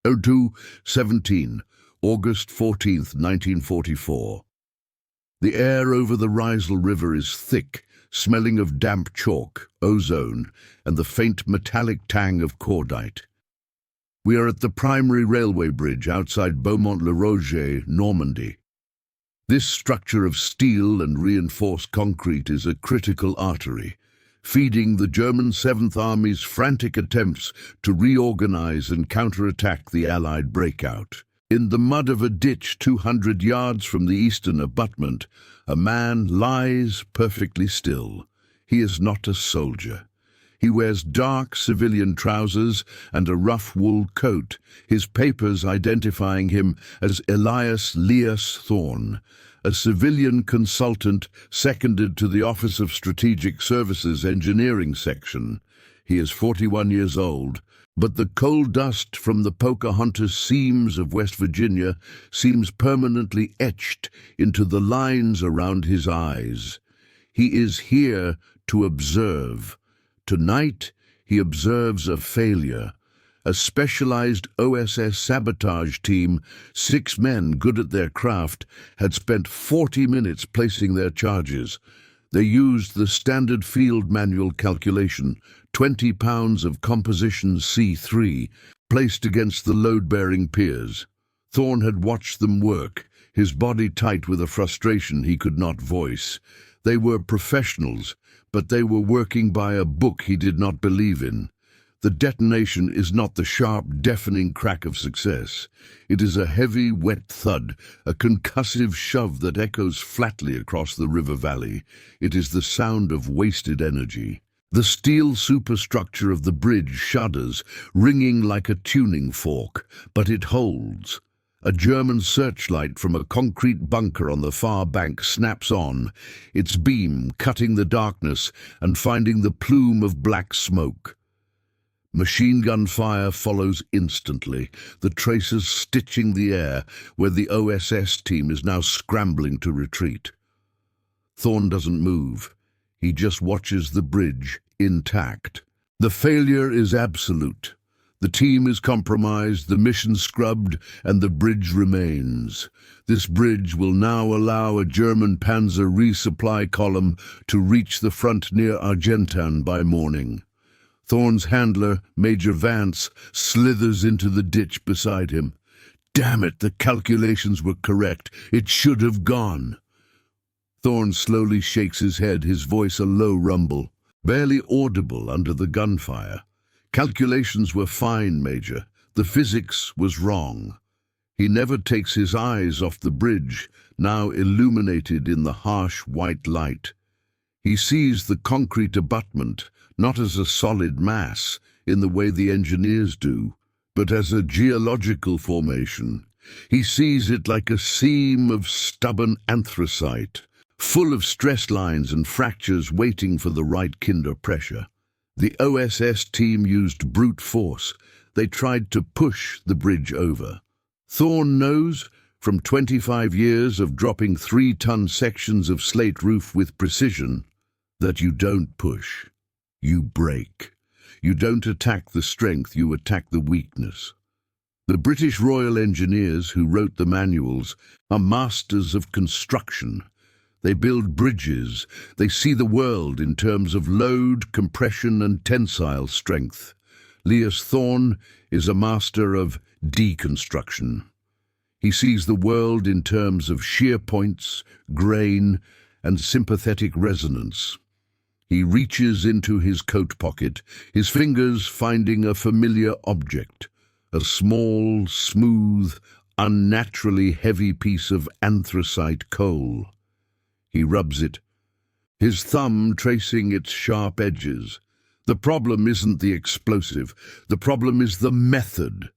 02:17, August 14th, 1944. The air over the Risle River is thick, smelling of damp chalk, ozone, and the faint metallic tang of cordite. We are at the primary railway bridge outside Beaumont-le-Roger, Normandy. This structure of steel and reinforced concrete is a critical artery, feeding the German 7th Army's frantic attempts to reorganize and counterattack the Allied breakout. In the mud of a ditch 200 yards from the eastern abutment, a man lies perfectly still. He is not a soldier. He wears dark civilian trousers and a rough wool coat, his papers identifying him as Elias Leas Thorn, a civilian consultant seconded to the Office of Strategic Services Engineering Section. He is 41 years old, but the coal dust from the Pocahontas seams of West Virginia seems permanently etched into the lines around his eyes. He is here to observe. Tonight, he observes a failure. A specialized OSS sabotage team, 6 men good at their craft, had spent 40 minutes placing their charges. They used the standard field manual calculation, 20 pounds of composition C3, placed against the load-bearing piers. Thorn had watched them work, his body tight with a frustration he could not voice. They were professionals, but they were working by a book he did not believe in. The detonation is not the sharp, deafening crack of success. It is a heavy, wet thud, a concussive shove that echoes flatly across the river valley. It is the sound of wasted energy. The steel superstructure of the bridge shudders, ringing like a tuning fork, but it holds. A German searchlight from a concrete bunker on the far bank snaps on, its beam cutting the darkness and finding the plume of black smoke. Machine gun fire follows instantly, the tracers stitching the air where the OSS team is now scrambling to retreat. Thorn doesn't move. He just watches the bridge, intact. The failure is absolute. The team is compromised, the mission scrubbed, and the bridge remains. This bridge will now allow a German Panzer resupply column to reach the front near Argentan by morning. Thorn's handler, Major Vance, slithers into the ditch beside him. Damn it, the calculations were correct. It should have gone. Thorn slowly shakes his head, his voice a low rumble, barely audible under the gunfire. Calculations were fine, Major. The physics was wrong. He never takes his eyes off the bridge, now illuminated in the harsh white light. He sees the concrete abutment, not as a solid mass, in the way the engineers do, but as a geological formation. He sees it like a seam of stubborn anthracite, full of stress lines and fractures waiting for the right kinder pressure. The OSS team used brute force. They tried to push the bridge over. Thorn knows, from 25 years of dropping 3-ton sections of slate roof with precision, that you don't push. You break. You don't attack the strength, you attack the weakness. The British Royal Engineers, who wrote the manuals, are masters of construction. They build bridges. They see the world in terms of load, compression, and tensile strength. Leas Thorn is a master of deconstruction. He sees the world in terms of shear points, grain, and sympathetic resonance. He reaches into his coat pocket, his fingers finding a familiar object, a small, smooth, unnaturally heavy piece of anthracite coal. He rubs it, his thumb tracing its sharp edges. The problem isn't the explosive, the problem is the method.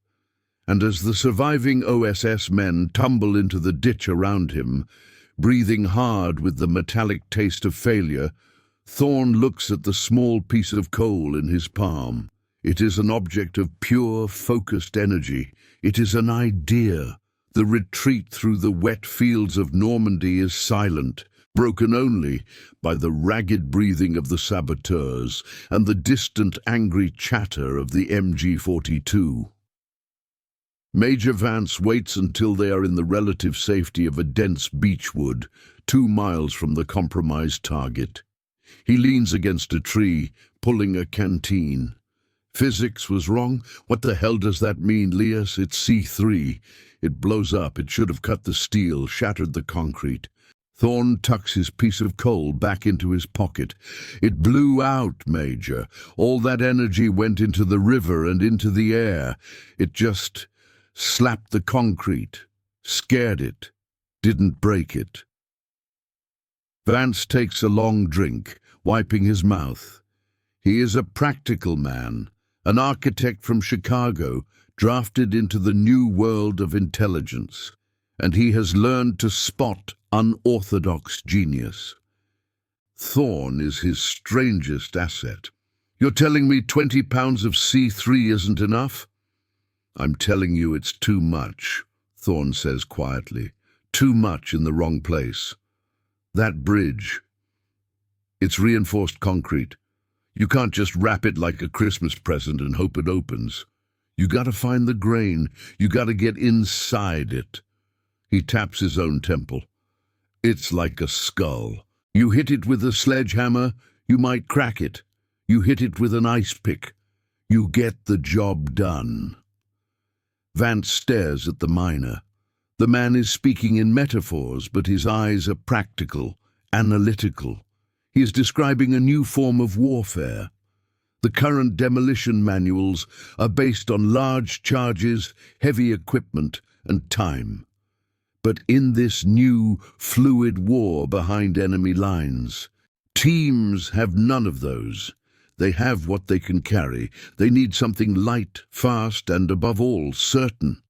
And as the surviving OSS men tumble into the ditch around him, breathing hard with the metallic taste of failure, Thorn looks at the small piece of coal in his palm. It is an object of pure, focused energy. It is an idea. The retreat through the wet fields of Normandy is silent, broken only by the ragged breathing of the saboteurs and the distant angry chatter of the MG-42. Major Vance waits until they are in the relative safety of a dense beechwood, 2 miles from the compromised target. He leans against a tree, pulling a canteen. Physics was wrong? What the hell does that mean, Lias? It's C3. It blows up. It should have cut the steel, shattered the concrete. Thorne tucks his piece of coal back into his pocket. It blew out, Major. All that energy went into the river and into the air. It just slapped the concrete, scared it, didn't break it. Vance takes a long drink, wiping his mouth. He is a practical man, an architect from Chicago, drafted into the new world of intelligence, and he has learned to spot unorthodox genius. Thorne is his strangest asset. You're telling me 20 pounds of C3 isn't enough? I'm telling you it's too much, Thorne says quietly. Too much in the wrong place. That bridge, it's reinforced concrete. You can't just wrap it like a Christmas present and hope it opens. You gotta find the grain. You gotta get inside it. He taps his own temple. It's like a skull. You hit it with a sledgehammer, you might crack it. You hit it with an ice pick. You get the job done. Vance stares at the miner. The man is speaking in metaphors, but his eyes are practical, analytical. He is describing a new form of warfare. The current demolition manuals are based on large charges, heavy equipment, and time. But in this new, fluid war behind enemy lines, teams have none of those. They have what they can carry. They need something light, fast, and above all, certain.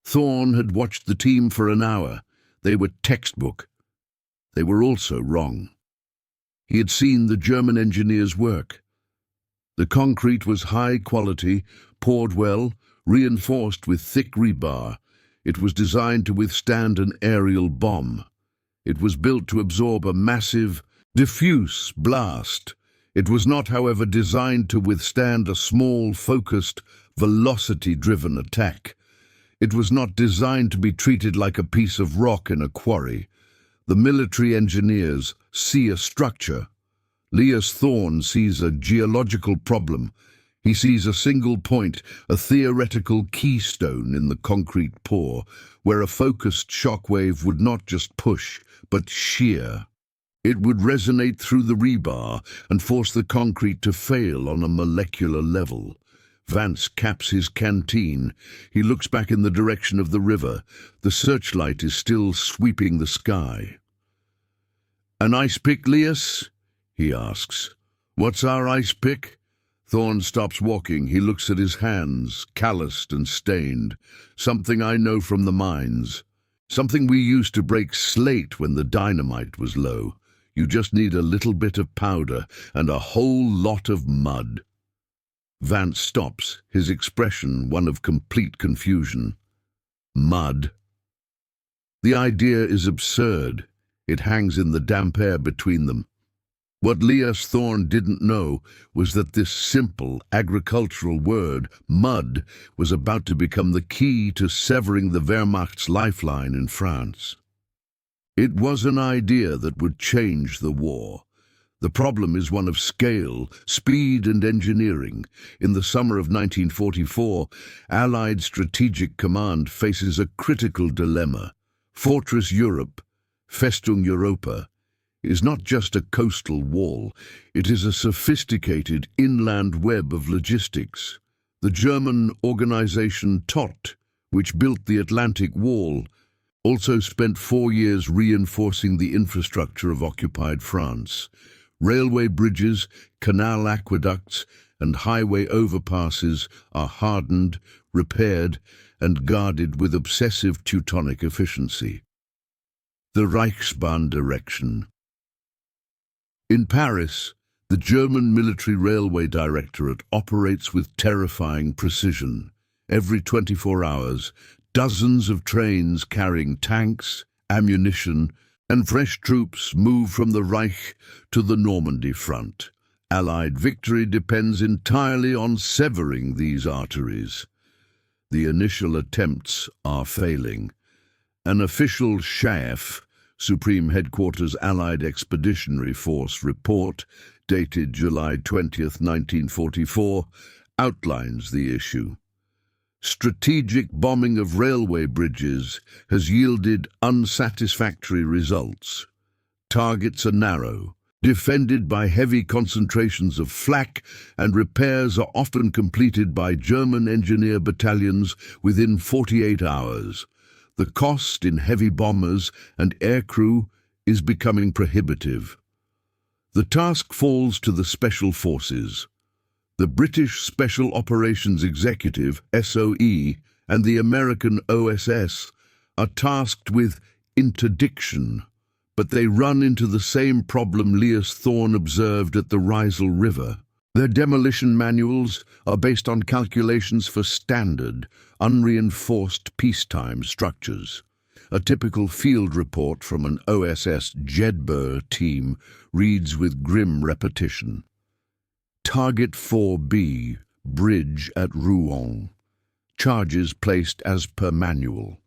Thorne had watched the team for an hour. They were textbook. They were also wrong. He had seen the German engineers work. The concrete was high quality, poured well, reinforced with thick rebar. It was designed to withstand an aerial bomb. It was built to absorb a massive, diffuse blast. It was not, however, designed to withstand a small, focused, velocity-driven attack. It was not designed to be treated like a piece of rock in a quarry. The military engineers see a structure. Lias Thorne sees a geological problem. He sees a single point, a theoretical keystone in the concrete pour, where a focused shockwave would not just push, but shear. It would resonate through the rebar and force the concrete to fail on a molecular level. Vance caps his canteen. He looks back in the direction of the river. The searchlight is still sweeping the sky. "An ice pick, Lias?" he asks. "What's our ice pick?" Thorne stops walking. He looks at his hands, calloused and stained. "Something I know from the mines. Something we used to break slate when the dynamite was low. You just need a little bit of powder and a whole lot of mud." Vance stops, his expression one of complete confusion. Mud. The idea is absurd. It hangs in the damp air between them. What Lias Thorne didn't know was that this simple agricultural word, mud, was about to become the key to severing the Wehrmacht's lifeline in France. It was an idea that would change the war. The problem is one of scale, speed and engineering. In the summer of 1944, Allied Strategic Command faces a critical dilemma. Fortress Europe, Festung Europa, is not just a coastal wall. It is a sophisticated inland web of logistics. The German organization TOT, which built the Atlantic Wall, also spent 4 years reinforcing the infrastructure of occupied France. Railway bridges, canal aqueducts, and highway overpasses are hardened, repaired, and guarded with obsessive Teutonic efficiency. The Reichsbahn direction. In Paris, the German Military Railway Directorate operates with terrifying precision. Every 24 hours, dozens of trains carrying tanks, ammunition, and fresh troops move from the Reich to the Normandy front. Allied victory depends entirely on severing these arteries. The initial attempts are failing. An official SHAEF, Supreme Headquarters Allied Expeditionary Force report, dated July 20th, 1944, outlines the issue. Strategic bombing of railway bridges has yielded unsatisfactory results. Targets are narrow, defended by heavy concentrations of flak, and repairs are often completed by German engineer battalions within 48 hours. The cost in heavy bombers and aircrew is becoming prohibitive. The task falls to the Special Forces. The British Special Operations Executive, SOE, and the American OSS are tasked with interdiction, but they run into the same problem Leas Thorne observed at the Risle River. Their demolition manuals are based on calculations for standard, unreinforced peacetime structures. A typical field report from an OSS Jedburgh team reads with grim repetition. Target 4B, bridge at Rouen. Charges placed as per manual.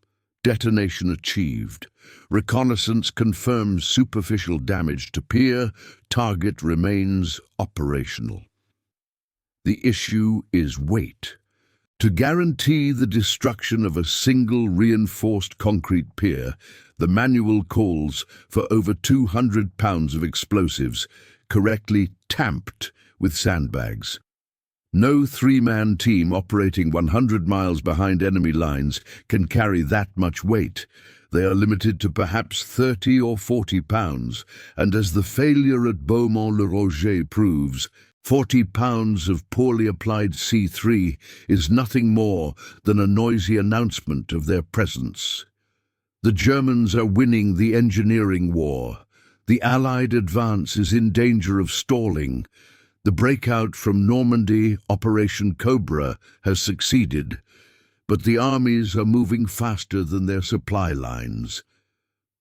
Detonation achieved. Reconnaissance confirms superficial damage to pier. Target remains operational. The issue is weight. To guarantee the destruction of a single reinforced concrete pier, the manual calls for over 200 pounds of explosives, correctly tamped with sandbags. No three-man team operating 100 miles behind enemy lines can carry that much weight. They are limited to perhaps 30 or 40 pounds, and as the failure at Beaumont-le-Roger proves, 40 pounds of poorly applied C3 is nothing more than a noisy announcement of their presence. The Germans are winning the engineering war. The Allied advance is in danger of stalling. The breakout from Normandy, Operation Cobra, has succeeded, but the armies are moving faster than their supply lines.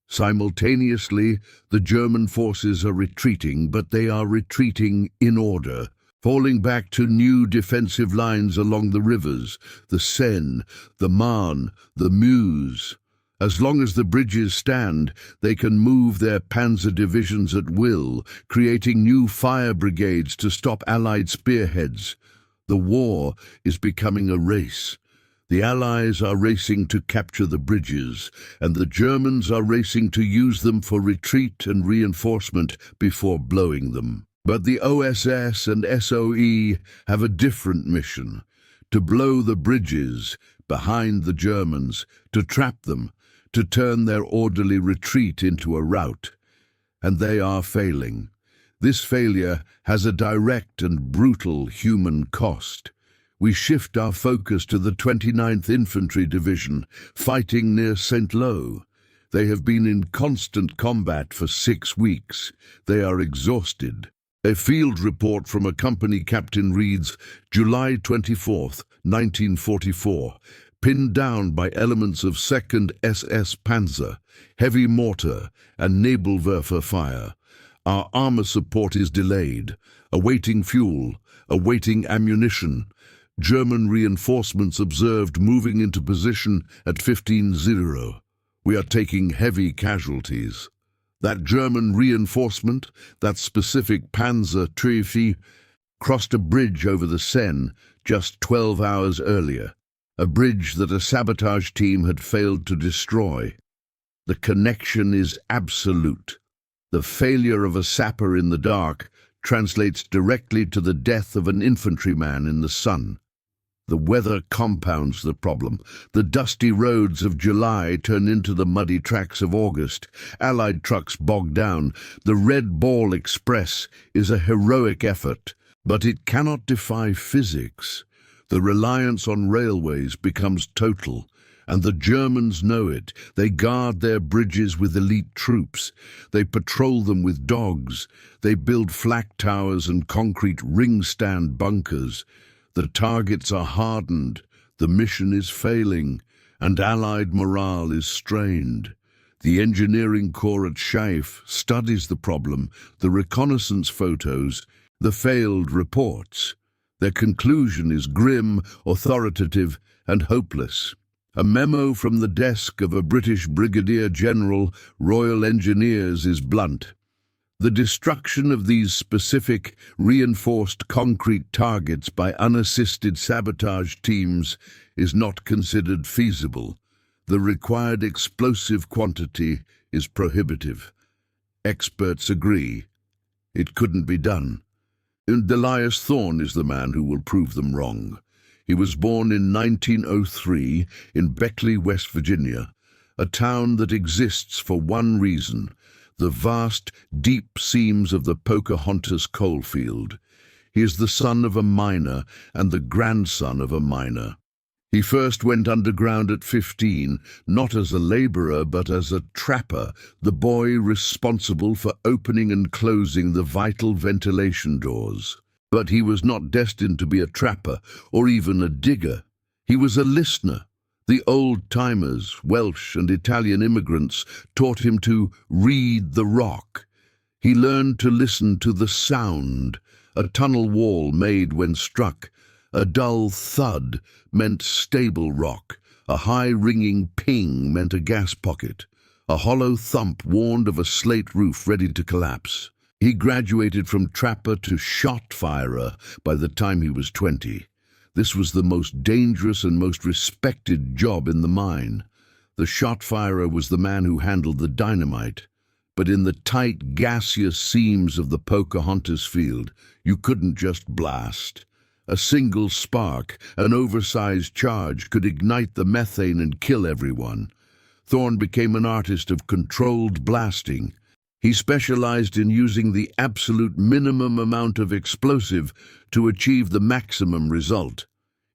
Simultaneously, the German forces are retreating, but they are retreating in order, falling back to new defensive lines along the rivers, the Seine, the Marne, the Meuse. As long as the bridges stand, they can move their panzer divisions at will, creating new fire brigades to stop Allied spearheads. The war is becoming a race. The Allies are racing to capture the bridges, and the Germans are racing to use them for retreat and reinforcement before blowing them. But the OSS and SOE have a different mission: to blow the bridges behind the Germans, to trap them, to turn their orderly retreat into a rout. And they are failing. This failure has a direct and brutal human cost. We shift our focus to the 29th Infantry Division, fighting near Saint-Lô. They have been in constant combat for 6 weeks. They are exhausted. A field report from a company captain reads, July 24th, 1944, pinned down by elements of 2nd SS Panzer, heavy mortar and Nebelwerfer fire. Our armor support is delayed, awaiting fuel, awaiting ammunition. German reinforcements observed moving into position at 15:00. We are taking heavy casualties. That German reinforcement, that specific Panzer Treifie, crossed a bridge over the Seine just 12 hours earlier, a bridge that a sabotage team had failed to destroy. The connection is absolute. The failure of a sapper in the dark translates directly to the death of an infantryman in the sun. The weather compounds the problem. The dusty roads of July turn into the muddy tracks of August. Allied trucks bog down. The Red Ball Express is a heroic effort, but it cannot defy physics. The reliance on railways becomes total, and the Germans know it. They guard their bridges with elite troops. They patrol them with dogs. They build flak towers and concrete ring-stand bunkers. The targets are hardened, the mission is failing, and Allied morale is strained. The engineering corps at SHAEF studies the problem, the reconnaissance photos, the failed reports. Their conclusion is grim, authoritative, and hopeless. A memo from the desk of a British Brigadier General, Royal Engineers, is blunt. The destruction of these specific, reinforced concrete targets by unassisted sabotage teams is not considered feasible. The required explosive quantity is prohibitive. Experts agree. It couldn't be done. And Elias Thorne is the man who will prove them wrong. He was born in 1903 in Beckley, West Virginia, a town that exists for one reason: the vast, deep seams of the Pocahontas coalfield. He is the son of a miner and the grandson of a miner. He first went underground at 15, not as a laborer but as a trapper, the boy responsible for opening and closing the vital ventilation doors. But he was not destined to be a trapper or even a digger. He was a listener. The old-timers, Welsh and Italian immigrants, taught him to read the rock. He learned to listen to the sound. A tunnel wall made when struck. A dull thud meant stable rock. A high ringing ping meant a gas pocket. A hollow thump warned of a slate roof ready to collapse. He graduated from trapper to shot firer by the time he was 20. This was the most dangerous and most respected job in the mine. The shot firer was the man who handled the dynamite. But in the tight, gaseous seams of the Pocahontas field, you couldn't just blast. A single spark, an oversized charge, could ignite the methane and kill everyone. Thorne became an artist of controlled blasting. He specialized in using the absolute minimum amount of explosive to achieve the maximum result.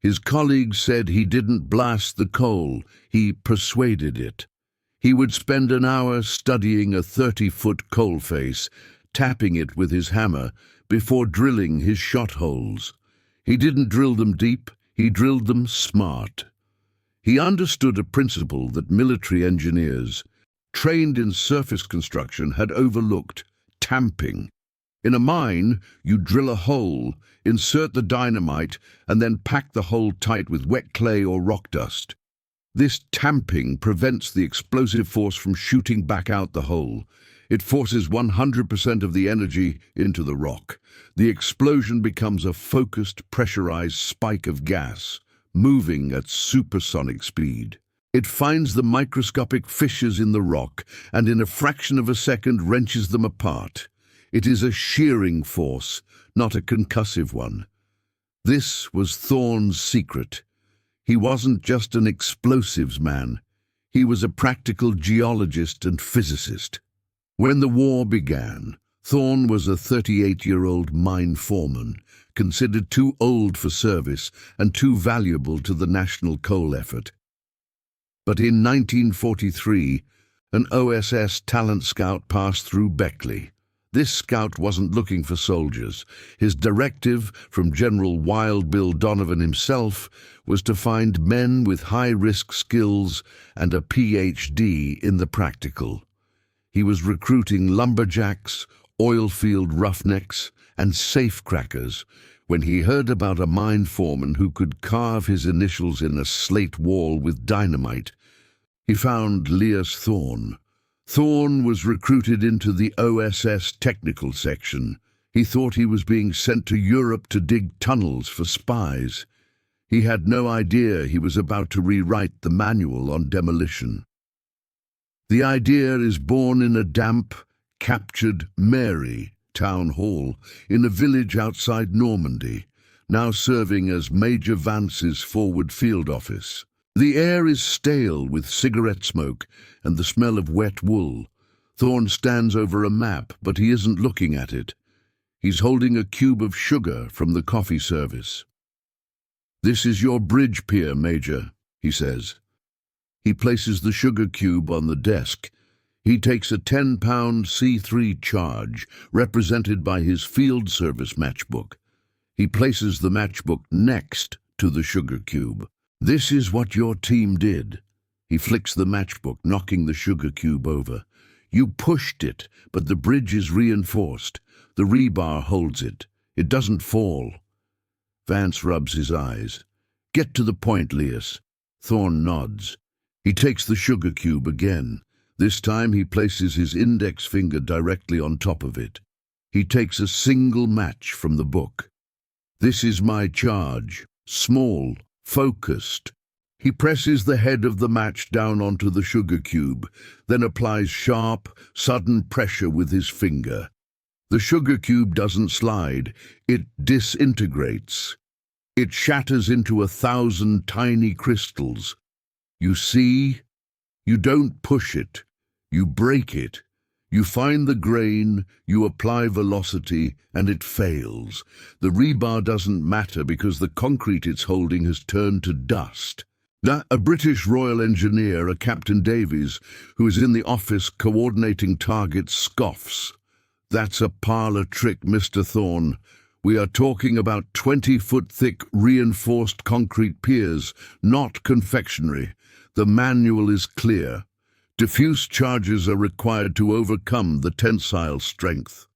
His colleagues said he didn't blast the coal, he persuaded it. He would spend an hour studying a 30-foot coal face, tapping it with his hammer, before drilling his shot holes. He didn't drill them deep, he drilled them smart. He understood a principle that military engineers, trained in surface construction, had overlooked: tamping. In a mine, you drill a hole, insert the dynamite, and then pack the hole tight with wet clay or rock dust. This tamping prevents the explosive force from shooting back out the hole. It forces 100% of the energy into the rock. The explosion becomes a focused, pressurized spike of gas, moving at supersonic speed. It finds the microscopic fissures in the rock and in a fraction of a second wrenches them apart. It is a shearing force, not a concussive one. This was Thorne's secret. He wasn't just an explosives man. He was a practical geologist and physicist. When the war began, Thorne was a 38-year-old mine foreman, considered too old for service and too valuable to the national coal effort. But in 1943, an OSS talent scout passed through Beckley. This scout wasn't looking for soldiers. His directive, from General Wild Bill Donovan himself, was to find men with high-risk skills and a PhD in the practical. He was recruiting lumberjacks, oilfield roughnecks, and safecrackers when he heard about a mine foreman who could carve his initials in a slate wall with dynamite. He found Elias Thorne. Thorne was recruited into the OSS technical section. He thought he was being sent to Europe to dig tunnels for spies. He had no idea he was about to rewrite the manual on demolition. The idea is born in a damp, captured Mary town hall in a village outside Normandy, now serving as Major Vance's forward field office. The air is stale with cigarette smoke and the smell of wet wool. Thorne stands over a map, but he isn't looking at it. He's holding a cube of sugar from the coffee service. "This is your bridge pier, Major," he says. He places the sugar cube on the desk. He takes a 10-pound C3 charge, represented by his field service matchbook. He places the matchbook next to the sugar cube. "This is what your team did." He flicks the matchbook, knocking the sugar cube over. "You pushed it, but the bridge is reinforced. The rebar holds it. It doesn't fall." Vance rubs his eyes. "Get to the point, Elias. Thorne nods. He takes the sugar cube again. This time he places his index finger directly on top of it. He takes a single match from the book. This is my charge. Small, focused. He presses the head of the match down onto the sugar cube, then applies sharp, sudden pressure with his finger. The sugar cube doesn't slide, it disintegrates. It shatters into 1,000 tiny crystals. You see? You don't push it, you break it. You find the grain, you apply velocity, and it fails. The rebar doesn't matter because the concrete it's holding has turned to dust. A British Royal Engineer, a Captain Davies, who is in the office coordinating targets, scoffs. That's a parlour trick, Mr. Thorne. We are talking about 20-foot-thick reinforced concrete piers, not confectionery. The manual is clear. Diffuse charges are required to overcome the tensile strength.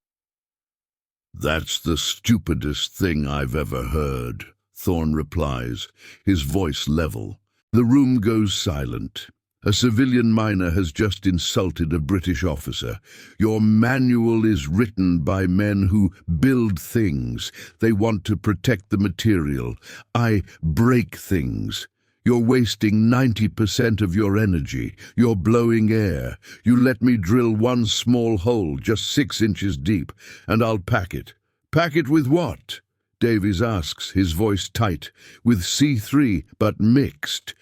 That's the stupidest thing I've ever heard, Thorne replies, his voice level. The room goes silent. A civilian miner has just insulted a British officer. Your manual is written by men who build things. They want to protect the material. I break things. You're wasting 90% of your energy. You're blowing air. You let me drill one small hole, just 6 inches deep, and I'll pack it. Pack it with what? Davies asks, his voice tight. With C3, but mixed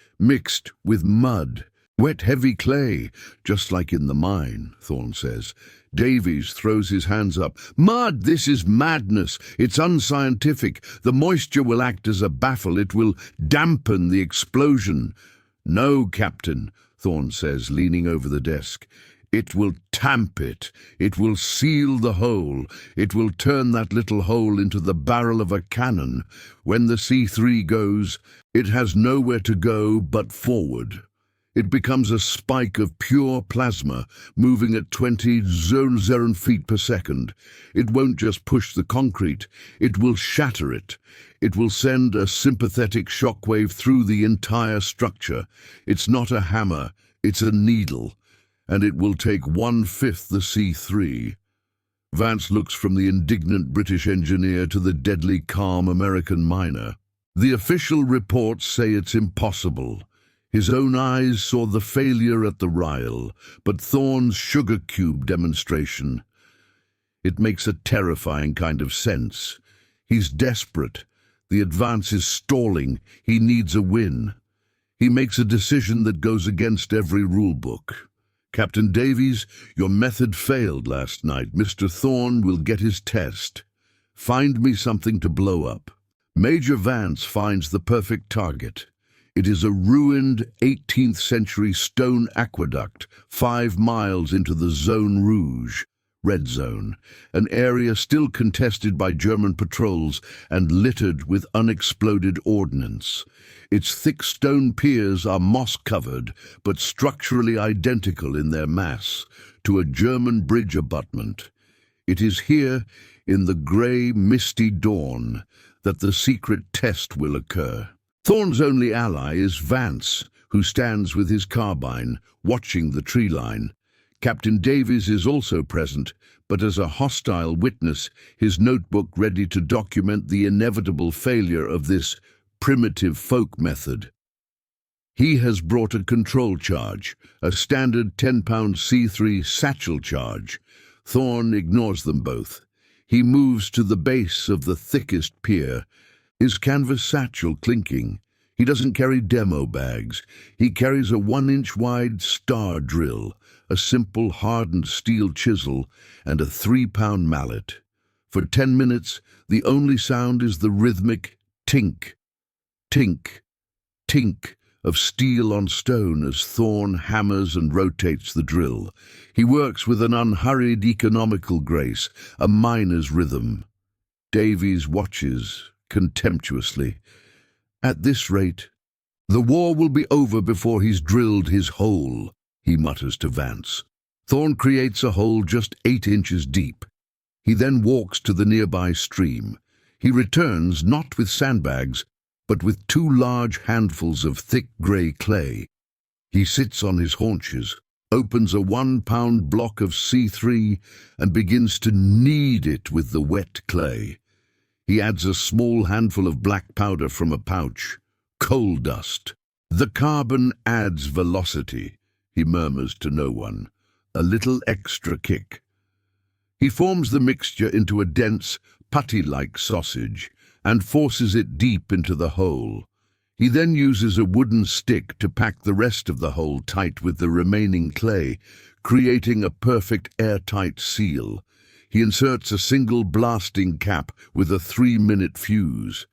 with mud. Wet, heavy clay, just like in the mine, Thorne says. Davies throws his hands up. Mud, this is madness. It's unscientific. The moisture will act as a baffle. It will dampen the explosion. No, Captain, Thorne says, leaning over the desk. It will tamp it. It will seal the hole. It will turn that little hole into the barrel of a cannon. When the C3 goes, it has nowhere to go but forward. It becomes a spike of pure plasma, moving at 20,000 feet per second. It won't just push the concrete, it will shatter it. It will send a sympathetic shockwave through the entire structure. It's not a hammer, it's a needle, and it will take 1/5 the C3. Vance looks from the indignant British engineer to the deadly calm American miner. The official reports say it's impossible. His own eyes saw the failure at the Ryle, but Thorne's sugar cube demonstration. It makes a terrifying kind of sense. He's desperate. The advance is stalling. He needs a win. He makes a decision that goes against every rule book. Captain Davies, your method failed last night. Mr. Thorne will get his test. Find me something to blow up. Major Vance finds the perfect target. It is a ruined 18th century stone aqueduct 5 miles into the Zone Rouge, Red Zone, an area still contested by German patrols and littered with unexploded ordnance. Its thick stone piers are moss-covered, but structurally identical in their mass to a German bridge abutment. It is here, in the grey, misty dawn, that the secret test will occur. Thorne's only ally is Vance, who stands with his carbine, watching the tree line. Captain Davies is also present, but as a hostile witness, his notebook ready to document the inevitable failure of this primitive folk method. He has brought a control charge, a standard 10-pound C3 satchel charge. Thorne ignores them both. He moves to the base of the thickest pier, his canvas satchel clinking. He doesn't carry demo bags. He carries a 1-inch wide star drill, a simple hardened steel chisel, and a 3-pound mallet. For 10 minutes, the only sound is the rhythmic tink, tink, tink of steel on stone as Thorne hammers and rotates the drill. He works with an unhurried economical grace, a miner's rhythm. Davies watches contemptuously. At this rate, the war will be over before he's drilled his hole, he mutters to Vance. Thorne creates a hole just 8 inches deep. He then walks to the nearby stream. He returns not with sandbags, but with 2 large handfuls of thick grey clay. He sits on his haunches, opens a 1-pound block of C3 and begins to knead it with the wet clay. He adds a small handful of black powder from a pouch, coal dust. The carbon adds velocity, he murmurs to no one, a little extra kick. He forms the mixture into a dense, putty-like sausage and forces it deep into the hole. He then uses a wooden stick to pack the rest of the hole tight with the remaining clay, creating a perfect airtight seal. He inserts a single blasting cap with a 3-minute fuse.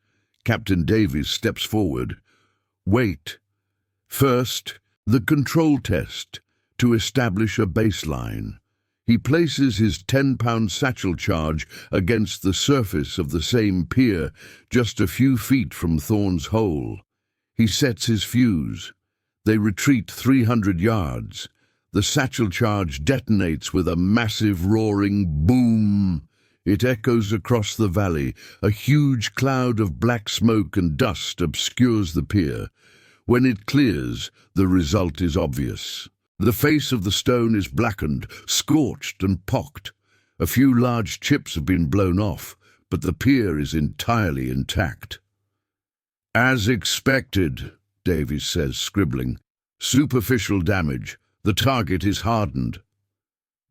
Captain Davies steps forward. Wait. First, the control test to establish a baseline. He places his 10-pound satchel charge against the surface of the same pier, just a few feet from Thorne's hole. He sets his fuse. They retreat 300 yards. The satchel charge detonates with a massive roaring boom. It echoes across the valley. A huge cloud of black smoke and dust obscures the pier. When it clears, the result is obvious. The face of the stone is blackened, scorched and pocked. A few large chips have been blown off, but the pier is entirely intact. As expected, Davies says, scribbling. Superficial damage. The target is hardened.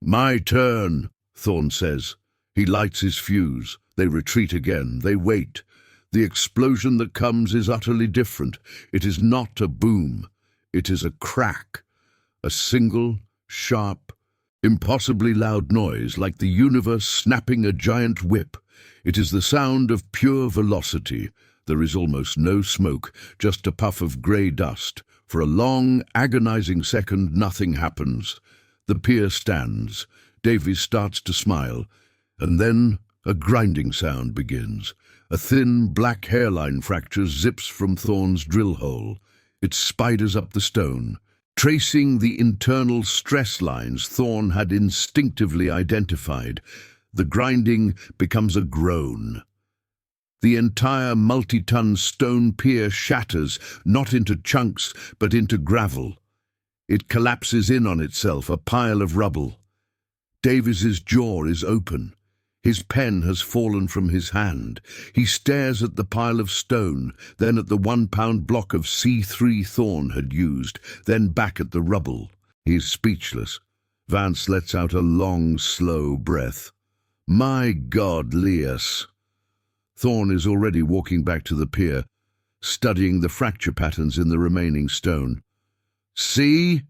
My turn, Thorne says. He lights his fuse. They retreat again. They wait. The explosion that comes is utterly different. It is not a boom. It is a crack. A single, sharp, impossibly loud noise like the universe snapping a giant whip. It is the sound of pure velocity. There is almost no smoke, just a puff of grey dust. For a long, agonizing second, nothing happens. The pier stands. Davies starts to smile, and then a grinding sound begins. A thin, black hairline fracture zips from Thorne's drill hole. It spiders up the stone, tracing the internal stress lines Thorne had instinctively identified. The grinding becomes a groan. The entire multi-ton stone pier shatters, not into chunks, but into gravel. It collapses in on itself, a pile of rubble. Davies's jaw is open. His pen has fallen from his hand. He stares at the pile of stone, then at the 1-pound block of C3 Thorne had used, then back at the rubble. He is speechless. Vance lets out a long, slow breath. My God, Leas. Thorne is already walking back to the pier, studying the fracture patterns in the remaining stone. See?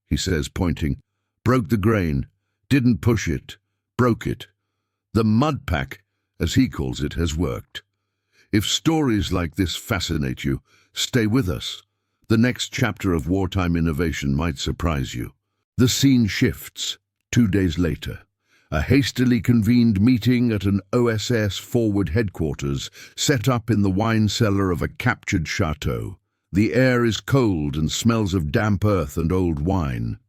He says, pointing. Broke the grain. Didn't push it. Broke it. The mud pack, as he calls it, has worked. If stories like this fascinate you, stay with us. The next chapter of wartime innovation might surprise you. The scene shifts. 2 days later. A hastily convened meeting at an OSS forward headquarters set up in the wine cellar of a captured chateau. The air is cold and smells of damp earth and old wine.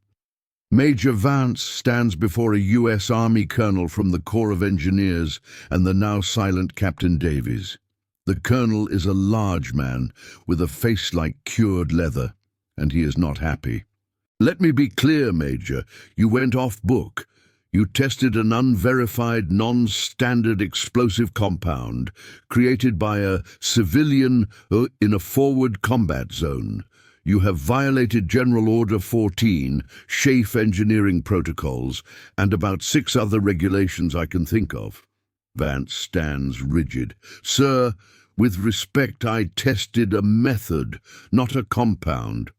Major Vance stands before a U.S. Army colonel from the Corps of Engineers and the now silent Captain Davies. The colonel is a large man with a face like cured leather, and he is not happy. Let me be clear, Major. You went off book. You tested an unverified, non-standard explosive compound created by a civilian in a forward combat zone. You have violated General Order 14, SHAEF engineering protocols, and about 6 other regulations I can think of. Vance stands rigid. Sir, with respect, I tested a method, not a compound.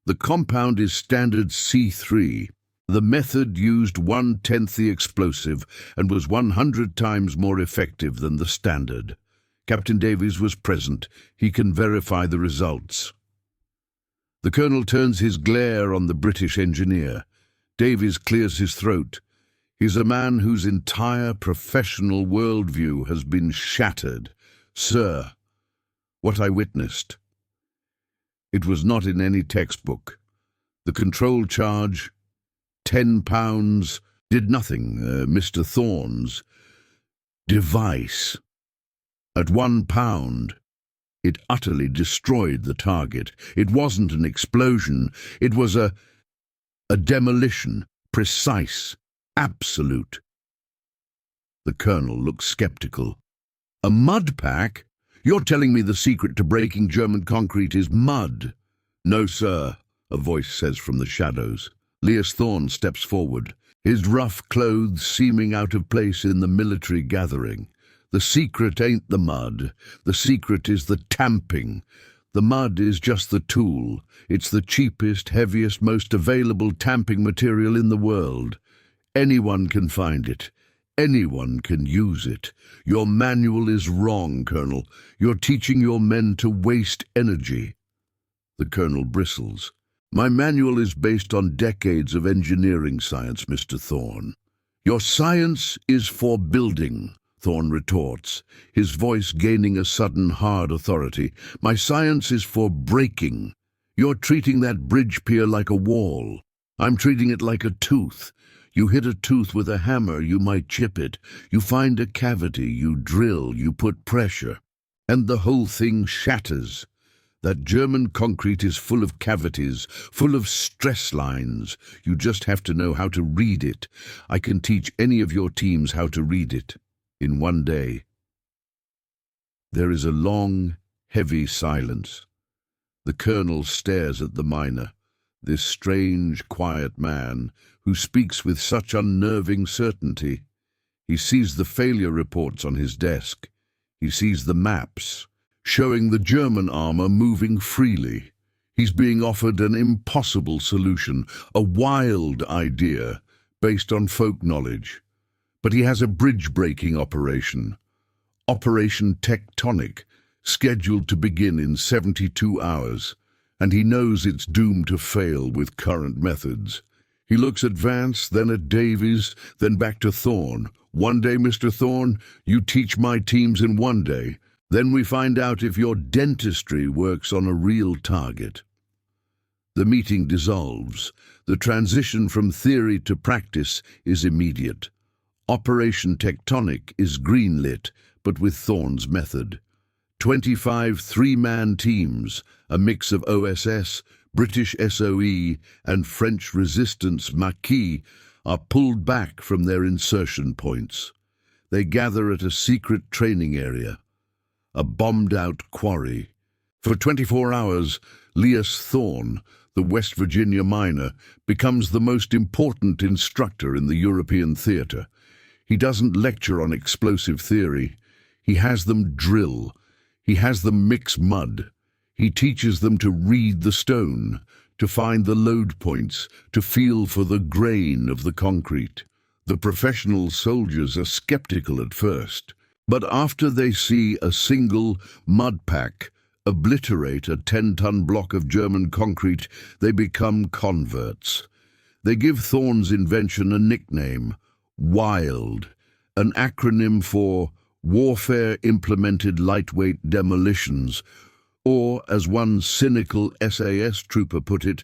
The compound is standard C3. The method used 1/10 the explosive and was 100 times more effective than the standard. Captain Davies was present. He can verify the results. The colonel turns his glare on the British engineer. Davies clears his throat. He's a man whose entire professional worldview has been shattered. Sir, what I witnessed. It was not in any textbook. The control charge, 10 pounds, did nothing. Mr. Thorne's device. At 1 pound, It utterly destroyed the target. It wasn't an explosion. It was a demolition. Precise. Absolute. The colonel looked skeptical. A mud pack? You're telling me the secret to breaking German concrete is mud? No, sir, a voice says from the shadows. Lewis Thorne steps forward, his rough clothes seeming out of place in the military gathering. The secret ain't the mud. The secret is the tamping. The mud is just the tool. It's the cheapest, heaviest, most available tamping material in the world. Anyone can find it. Anyone can use it. Your manual is wrong, Colonel. You're teaching your men to waste energy. The colonel bristles. My manual is based on decades of engineering science, Mr. Thorne. Your science is for building, Thorne retorts, his voice gaining a sudden hard authority. My science is for breaking. You're treating that bridge pier like a wall. I'm treating it like a tooth. You hit a tooth with a hammer, you might chip it. You find a cavity, you drill, you put pressure, and the whole thing shatters. That German concrete is full of cavities, full of stress lines. You just have to know how to read it. I can teach any of your teams how to read it in one day. There is a long, heavy silence. The colonel stares at the miner, this strange, quiet man who speaks with such unnerving certainty. He sees the failure reports on his desk. He sees the maps, showing the German armor moving freely. He's being offered an impossible solution, a wild idea based on folk knowledge. But he has a bridge-breaking operation, Operation Tectonic, scheduled to begin in 72 hours, and he knows it's doomed to fail with current methods. He looks at Vance, then at Davies, then back to Thorne. One day, Mr. Thorne, you teach my teams in one day. Then we find out if your dentistry works on a real target. The meeting dissolves. The transition from theory to practice is immediate. Operation Tectonic is greenlit, but with Thorne's method. 25 three-man teams, a mix of OSS, British SOE, and French resistance Maquis, are pulled back from their insertion points. They gather at a secret training area, a bombed-out quarry. For 24 hours, Lewis Thorne, the West Virginia miner, becomes the most important instructor in the European theater. He doesn't lecture on explosive theory. He has them drill. He has them mix mud. He teaches them to read the stone, to find the load points, to feel for the grain of the concrete. The professional soldiers are skeptical at first, but after they see a single mud pack obliterate a 10-ton block of German concrete, they become converts. They give Thorne's invention a nickname, WILD, an acronym for Warfare Implemented Lightweight Demolitions, or, as one cynical SAS trooper put it,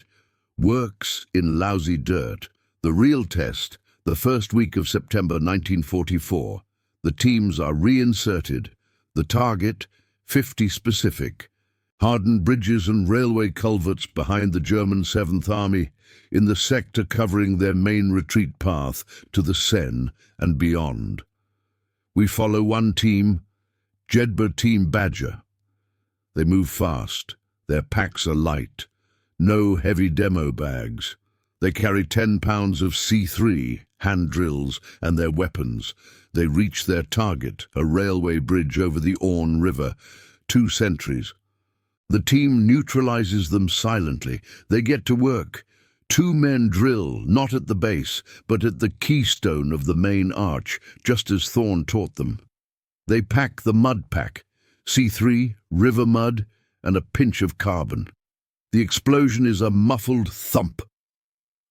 works in lousy dirt. The real test, the first week of September 1944. The teams are reinserted. The target, 50 specific. Hardened bridges and railway culverts behind the German 7th Army, in the sector covering their main retreat path to the Seine and beyond. We follow one team, Jedburgh Team Badger. They move fast. Their packs are light. No heavy demo bags. They carry 10 pounds of C3, hand drills, and their weapons. They reach their target, a railway bridge over the Orne River, 2 sentries. The team neutralizes them silently. They get to work. 2 men drill, not at the base, but at the keystone of the main arch, just as Thorne taught them. They pack the mud pack, C3, river mud, and a pinch of carbon. The explosion is a muffled thump.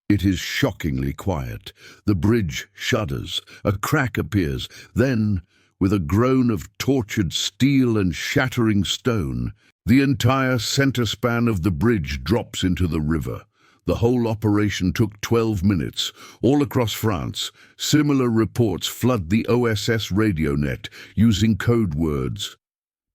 It is shockingly quiet. The bridge shudders. A crack appears. Then, with a groan of tortured steel and shattering stone, the entire center span of the bridge drops into the river. The whole operation took 12 minutes. All across France, similar reports flood the OSS radio net using code words.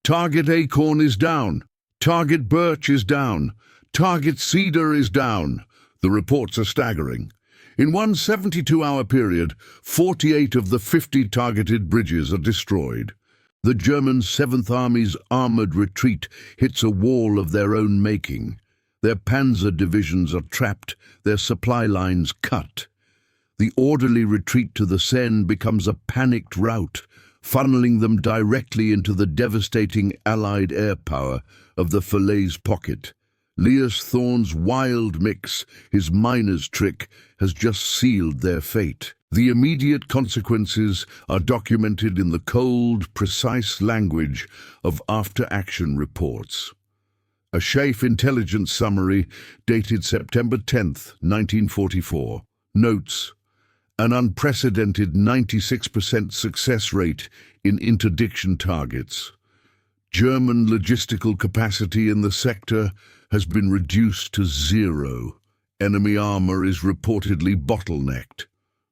Target Acorn is down. Target Birch is down. Target Cedar is down. The reports are staggering. In one 72-hour period, 48 of the 50 targeted bridges are destroyed. The German 7th Army's armoured retreat hits a wall of their own making. Their panzer divisions are trapped, their supply lines cut. The orderly retreat to the Seine becomes a panicked rout, funneling them directly into the devastating Allied air power of the Falaise pocket. Leo Thorn's wild mix, his miner's trick, has just sealed their fate. The immediate consequences are documented in the cold, precise language of after-action reports. A SHAEF intelligence summary dated September 10, 1944, notes an unprecedented 96% success rate in interdiction targets. German logistical capacity in the sector has been reduced to zero. Enemy armor is reportedly bottlenecked,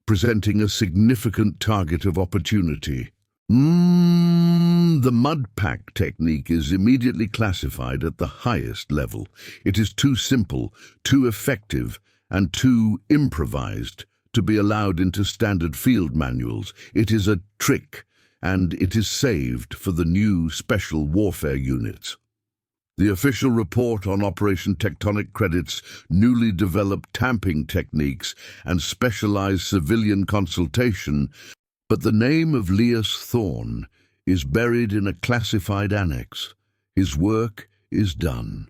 presenting a significant target of opportunity. The mud pack technique is immediately classified at the highest level. It is too simple, too effective, and too improvised to be allowed into standard field manuals. It is a trick, and it is saved for the new special warfare units. The official report on Operation Tectonic credits newly developed tamping techniques and specialized civilian consultation, but the name of Leo Thorn is buried in a classified annex. His work is done.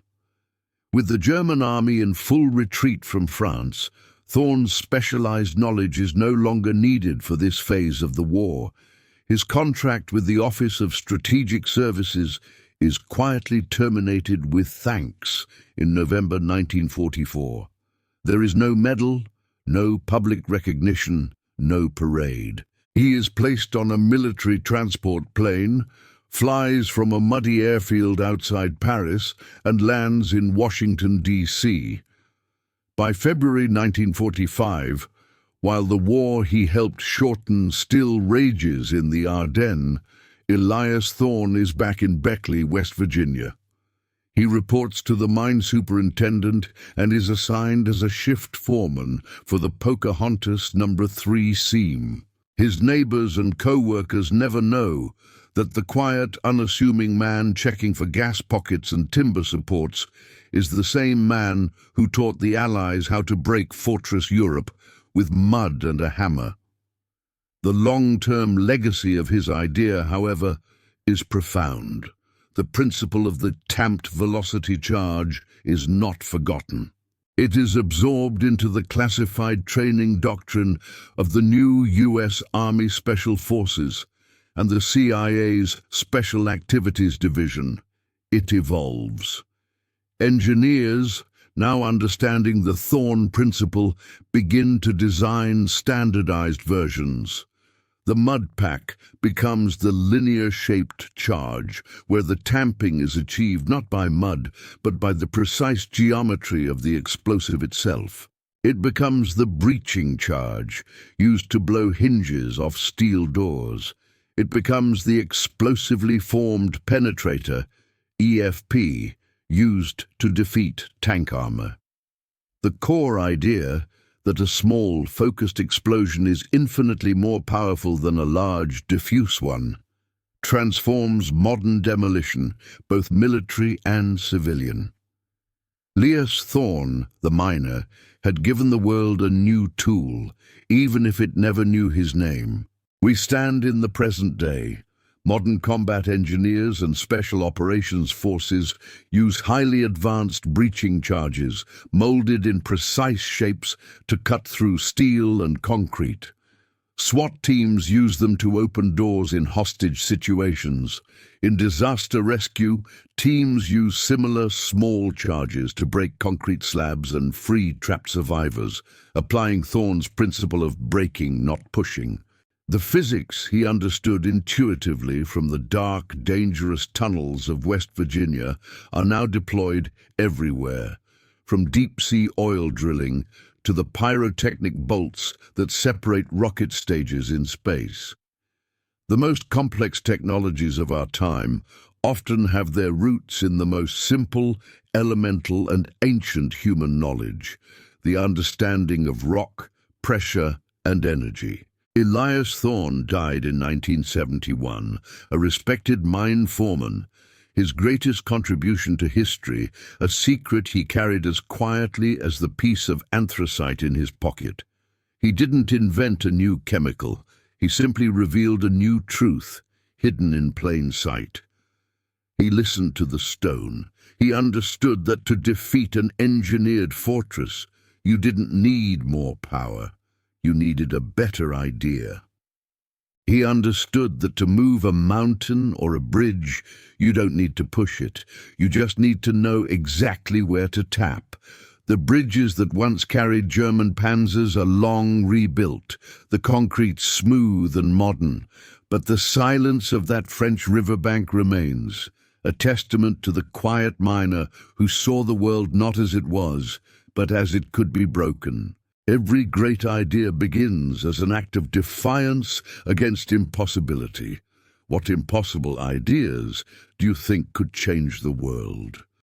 With the German army in full retreat from France, Thorn's specialized knowledge is no longer needed for this phase of the war. His contract with the Office of Strategic Services is quietly terminated with thanks in November 1944. There is no medal, no public recognition, no parade. He is placed on a military transport plane, flies from a muddy airfield outside Paris, and lands in Washington, D.C. By February 1945, while the war he helped shorten still rages in the Ardennes, Elias Thorn is back in Beckley, West Virginia. He reports to the mine superintendent and is assigned as a shift foreman for the Pocahontas No. 3 seam. His neighbors and co-workers never know that the quiet, unassuming man checking for gas pockets and timber supports is the same man who taught the Allies how to break Fortress Europe with mud and a hammer. The long-term legacy of his idea, however, is profound. The principle of the tamped velocity charge is not forgotten. It is absorbed into the classified training doctrine of the new U.S. Army Special Forces and the CIA's Special Activities Division. It evolves. Engineers, now understanding the Thorn principle, begin to design standardized versions. The mud pack becomes the linear-shaped charge, where the tamping is achieved not by mud, but by the precise geometry of the explosive itself. It becomes the breaching charge, used to blow hinges off steel doors. It becomes the explosively formed penetrator, EFP, used to defeat tank armor. The core idea that a small, focused explosion is infinitely more powerful than a large, diffuse one, transforms modern demolition, both military and civilian. Leo Thorn, the miner, had given the world a new tool, even if it never knew his name. We stand in the present day. Modern combat engineers and special operations forces use highly advanced breaching charges, molded in precise shapes to cut through steel and concrete. SWAT teams use them to open doors in hostage situations. In disaster rescue, teams use similar small charges to break concrete slabs and free trapped survivors, applying Thorn's principle of breaking, not pushing. The physics he understood intuitively from the dark, dangerous tunnels of West Virginia are now deployed everywhere, from deep-sea oil drilling to the pyrotechnic bolts that separate rocket stages in space. The most complex technologies of our time often have their roots in the most simple, elemental and ancient human knowledge, the understanding of rock, pressure and energy. Elias Thorne died in 1971, a respected mine foreman. His greatest contribution to history, a secret he carried as quietly as the piece of anthracite in his pocket. He didn't invent a new chemical, he simply revealed a new truth, hidden in plain sight. He listened to the stone. He understood that to defeat an engineered fortress, you didn't need more power. You needed a better idea. He understood that to move a mountain or a bridge, you don't need to push it. You just need to know exactly where to tap. The bridges that once carried German panzers are long rebuilt, the concrete smooth and modern, but the silence of that French riverbank remains, a testament to the quiet miner who saw the world not as it was, but as it could be broken. Every great idea begins as an act of defiance against impossibility. What impossible ideas do you think could change the world?